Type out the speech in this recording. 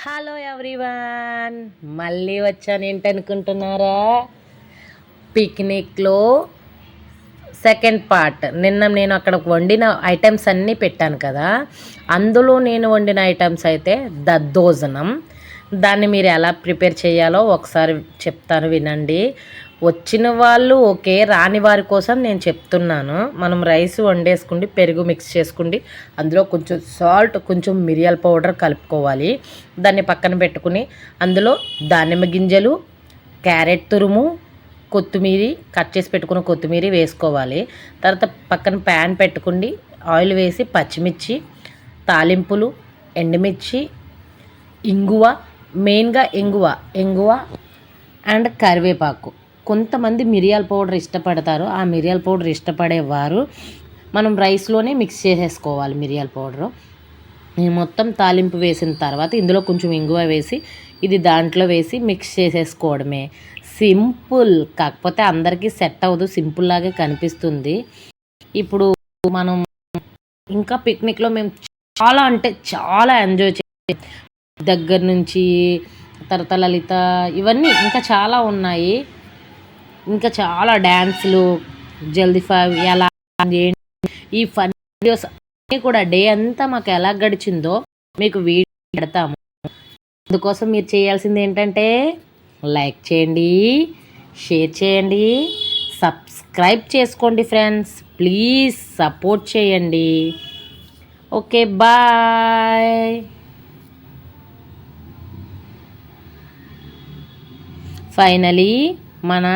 Hello everyone, మళ్ళీ వచ్చాను ఏంటనుకుంటున్నారా? పిక్నిక్లో second part. నిన్న నేను అక్కడ వండిన ఐటమ్స్ అన్నీ పెట్టాను కదా, అందులో నేను వండిన ఐటమ్స్ అయితే దద్దోజనం. దాన్ని మీరు ఎలా ప్రిపేర్ చేయాలో ఒకసారి చెప్తాను, వినండి. వచ్చిన వాళ్ళు ఓకే, రాని వారి కోసం నేను చెప్తున్నాను. మనం రైస్ వండేసుకుండి, పెరుగు మిక్స్ చేసుకుండి, అందులో కొంచెం సాల్ట్, కొంచెం మిరియాల పౌడర్ కలుపుకోవాలి. దాన్ని పక్కన పెట్టుకుని అందులో దానిమ్మ గింజలు, క్యారెట్ తురుము, కొత్తిమీర కట్ చేసి పెట్టుకున్న కొత్తిమీర వేసుకోవాలి. తర్వాత పక్కన ప్యాన్ పెట్టుకుని ఆయిల్ వేసి పచ్చిమిర్చి, తాలింపులు, ఎండుమిర్చి, ఇంగువ, మెయిన్గా ఇంగువ అండ్ కరివేపాకు. కొంతమంది మిరియాల పౌడర్ ఇష్టపడతారు. ఆ మిరియాల పౌడర్ ఇష్టపడేవారు మనం రైస్లోనే మిక్స్ చేసేసుకోవాలి మిరియాల పౌడరు. ఈ మొత్తం తాలింపు వేసిన తర్వాత ఇందులో కొంచెం ఇంగువ వేసి ఇది దాంట్లో వేసి మిక్స్ చేసేసుకోవడమే. సింపుల్, కాకపోతే అందరికీ సెట్ అవ్వదు, సింపుల్ లాగే కనిపిస్తుంది. ఇప్పుడు మనం ఇంకా పిక్నిక్లో మేము చాలా అంటే చాలా ఎంజాయ్ చేసాం. దగ్గర నుంచి తర్వాత లలిత, ఇవన్నీ ఇంకా చాలా ఉన్నాయి. ఇంకా చాలా డ్యాన్సులు, జల్దీ ఫైవ్ ఎలా ఈ ఫన్ వీడియోస్ అన్నీ కూడా డే అంతా మాకు ఎలా గడిచిందో మీకు వీడియో పెడతాము. అందుకోసం మీరు చేయాల్సింది ఏంటంటే లైక్ చేయండి, షేర్ చేయండి, సబ్స్క్రైబ్ చేసుకోండి ఫ్రెండ్స్. ప్లీజ్ సపోర్ట్ చేయండి. Okay, bye. ఫైనలీ మన